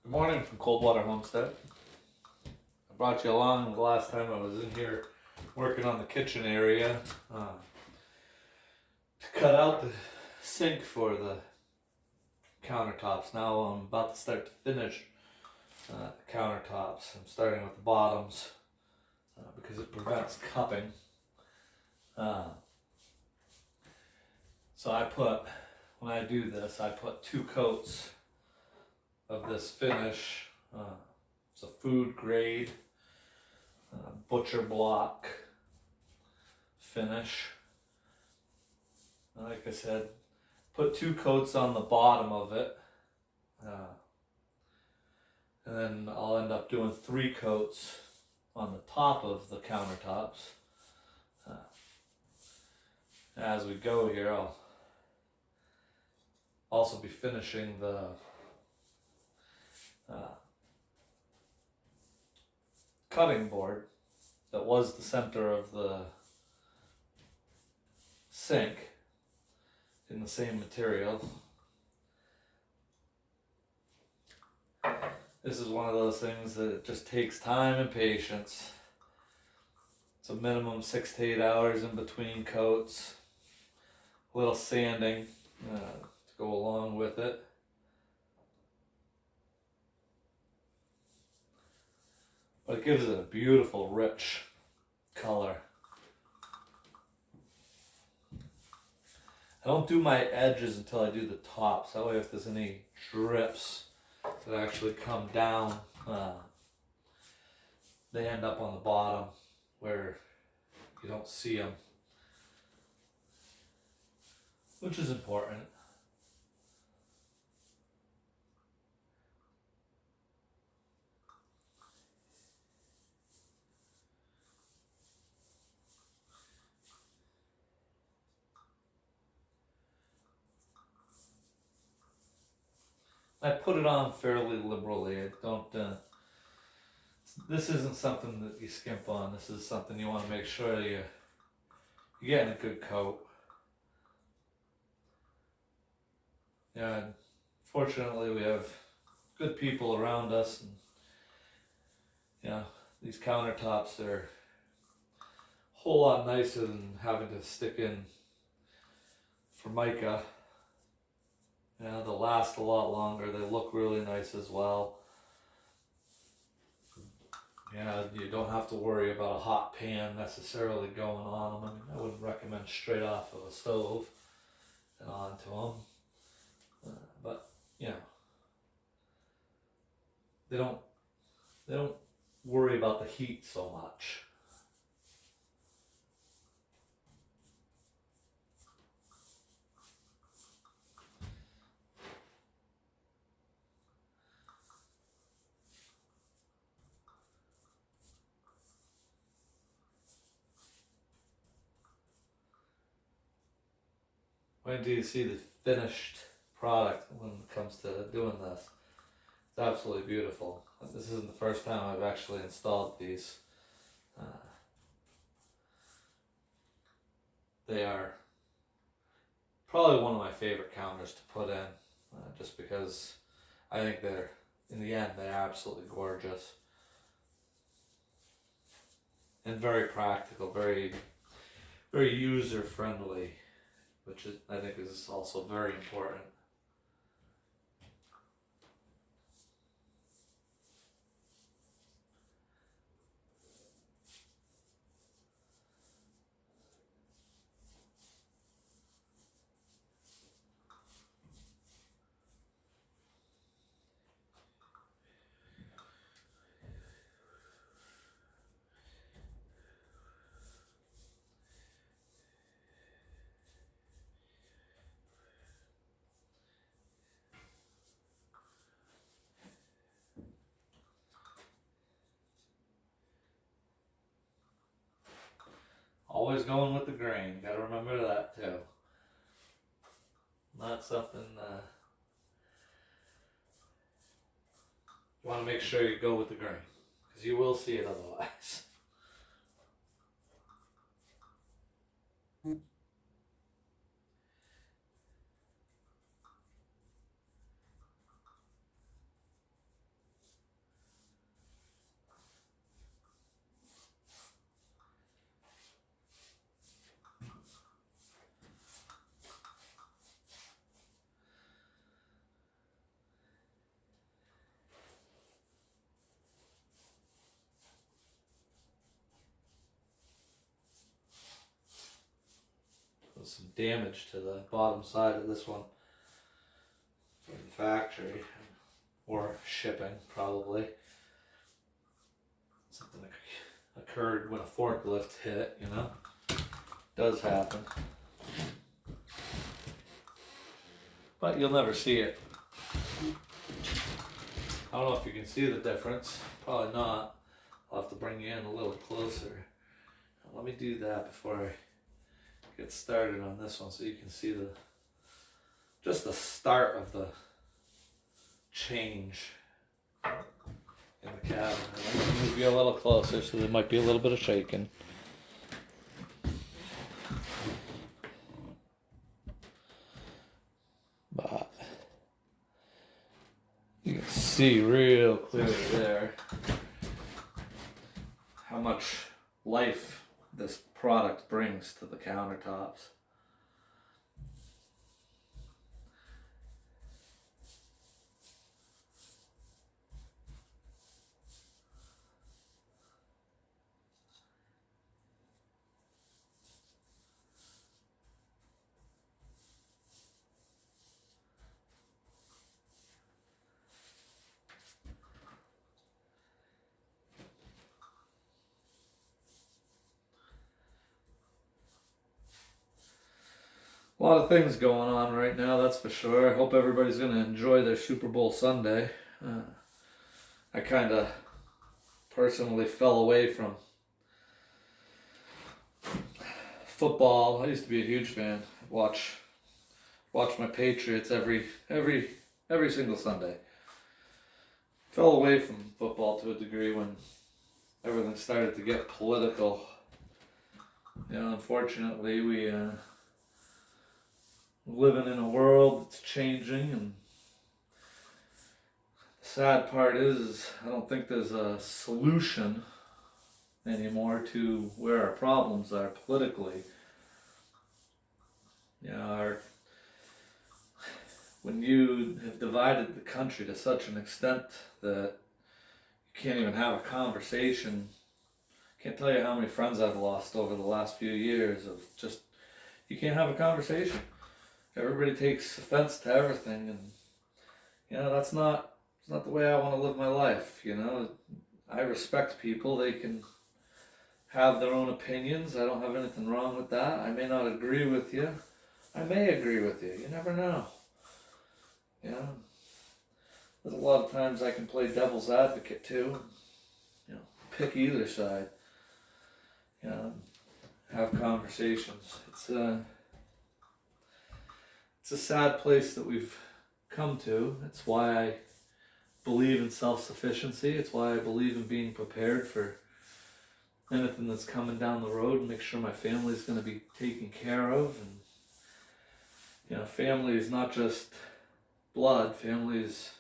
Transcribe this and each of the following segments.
Good morning from Coldwater Homestead. I brought you along the last time I was in here working on the kitchen area to cut out the sink for the countertops. Now I'm about to start to finish the countertops. I'm starting with the bottoms because it prevents cupping. So when I do this, I put 2 coats of this finish. It's a food grade butcher block finish. Like I said, put 2 coats on the bottom of it, and then I'll end up doing 3 coats on the top of the countertops. As we go here, I'll also be finishing the cutting board that was the center of the sink in the same material. This is one of those things that just takes time and patience. It's a minimum 6 to 8 hours in between coats. A little sanding to go along with it. But it gives it a beautiful, rich color. I don't do my edges until I do the tops. That way if there's any drips that actually come down, they end up on the bottom where you don't see them. Which is important. I put it on fairly liberally. I don't. This isn't something that you skimp on. This is something you want to make sure you're getting a good coat. Yeah, fortunately we have good people around us, and these countertops are a whole lot nicer than having to stick in Formica. They'll last a lot longer. They look really nice as well. You don't have to worry about a hot pan necessarily going on them. I mean, I wouldn't recommend straight off of a stove and onto them. But they don't worry about the heat so much. Wait until you see the finished product when it comes to doing this. It's absolutely beautiful. This isn't the first time I've actually installed these. They are probably one of my favorite counters to put in, just because I think in the end, they're absolutely gorgeous. And very practical, very, very user friendly, which I think is also very important. Always going with the grain. Gotta remember that too. Not something you want to make sure you go with the grain, because you will see it otherwise. was some damage to the bottom side of this one from the factory, or shipping probably. Something that occurred when a forklift hit, you know. Does happen. But you'll never see it. I don't know if you can see the difference. Probably not. I'll have to bring you in a little closer. Let me do that before I get started on this one so you can see just the start of the change in the cabin. I'm going to move you a little closer so there might be a little bit of shaking. But you can see real clearly there how much life this product brings to the countertops. A lot of things going on right now, that's for sure. I hope everybody's going to enjoy their Super Bowl Sunday. I kind of personally fell away from football. I used to be a huge fan. Watch my Patriots every single Sunday. Fell away from football to a degree when everything started to get political. You know, unfortunately, we living in a world that's changing, and the sad part is I don't think there's a solution anymore to where our problems are politically. You know, when you have divided the country to such an extent that you can't even have a conversation. Can't tell you how many friends I've lost over the last few years of just, you can't have a conversation. Everybody takes offense to everything, and you know, it's not the way I want to live my life. You know, I respect people. They can have their own opinions. I don't have anything wrong with that. I may not agree with you. I may agree with you. You never know. You know, there's a lot of times I can play devil's advocate too. You know, pick either side. You know, have conversations. It's a sad place that we've come to. It's why I believe in self-sufficiency. It's why I believe in being prepared for anything that's coming down the road and make sure my family's going to be taken care of. And you know, family is not just blood. Family is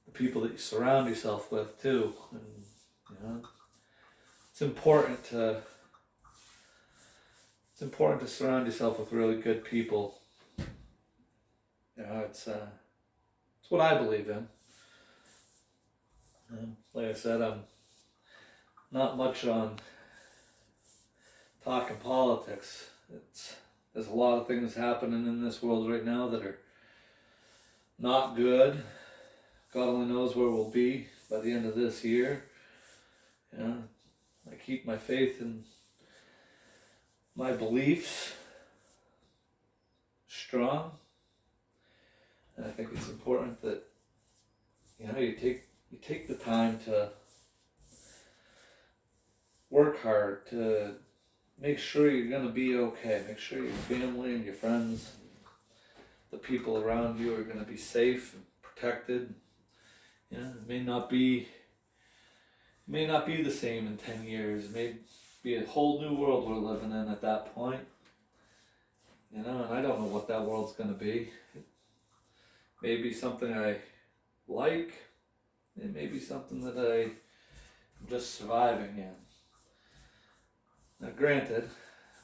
the people that you surround yourself with too. And you know, it's important to surround yourself with really good people. You know, it's what I believe in. Like I said, I'm not much on talking politics. There's a lot of things happening in this world right now that are not good. God only knows where we'll be by the end of this year. You know, I keep my faith in my beliefs strong. And I think it's important that, you know, you take the time to work hard to make sure you're going to be okay. Make sure your family and your friends, the people around you, are going to be safe and protected. You know, it may not be the same in 10 years. It may be a whole new world we're living in at that point. You know, and I don't know what that world's going to be. Maybe something I like, it may be something that I'm just surviving in. Now granted,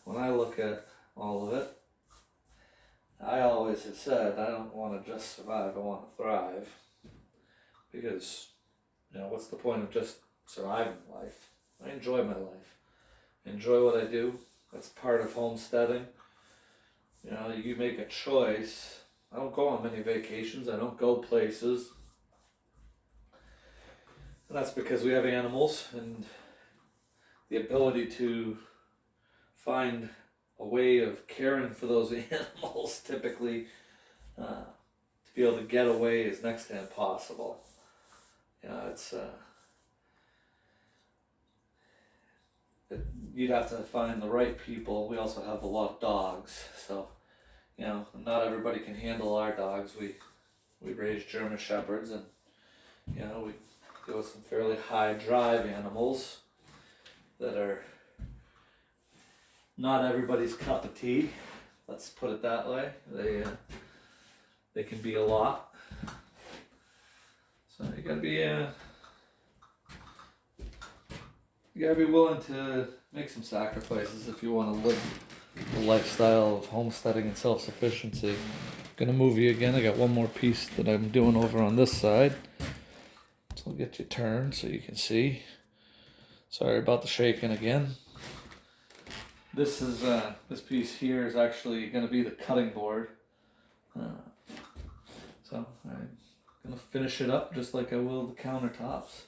when I look at all of it, I always have said I don't want to just survive, I want to thrive. Because, you know, what's the point of just surviving life? I enjoy my life. I enjoy what I do. That's part of homesteading. You know, you make a choice. I don't go on many vacations. I don't go places. And that's because we have animals, and the ability to find a way of caring for those animals typically to be able to get away is next to impossible. You know, you'd have to find the right people. We also have a lot of dogs, so you know, not everybody can handle our dogs. We raise German shepherds, and you know, we deal with some fairly high drive animals that are not everybody's cup of tea. Let's put it that way. They can be a lot. So you gotta be willing to make some sacrifices if you want to live a lifestyle of homesteading and self-sufficiency. Gonna move you again. I got one more piece that I'm doing over on this side. So I'll get you turned so you can see. Sorry about the shaking again. This piece here is actually gonna be the cutting board. So I'm gonna finish it up just like I will the countertops.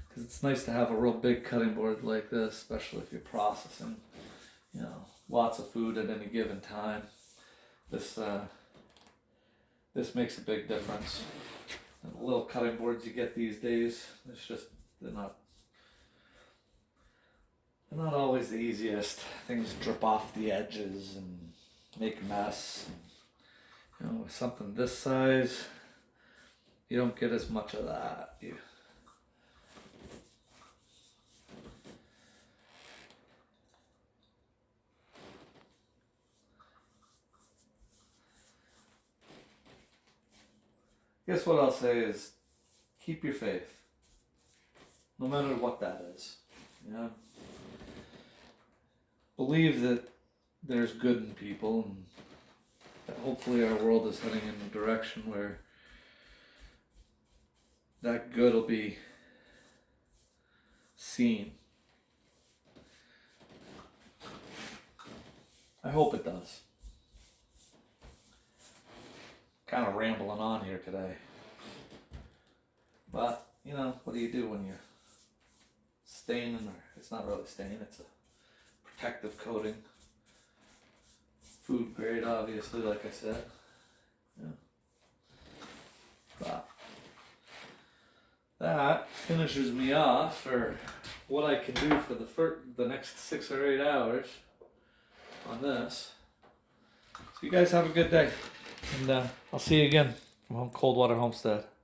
Because it's nice to have a real big cutting board like this, especially if you're processing, you know, lots of food at any given time. This makes a big difference. And the little cutting boards you get these days, they're not always the easiest. Things drip off the edges and make a mess. You know, with something this size, you don't get as much of that. Guess what I'll say is, keep your faith, no matter what that is. Yeah. Believe that there's good in people, and that hopefully our world is heading in a direction where that good will be seen. I hope it does. Kind of rambling on here today. But, you know, what do you do when you're staining, or it's not really stain, it's a protective coating. Food grade, obviously, like I said. Yeah. But that finishes me off for what I can do for the next 6 or 8 hours on this. So you guys have a good day. And I'll see you again from Coldwater Homestead.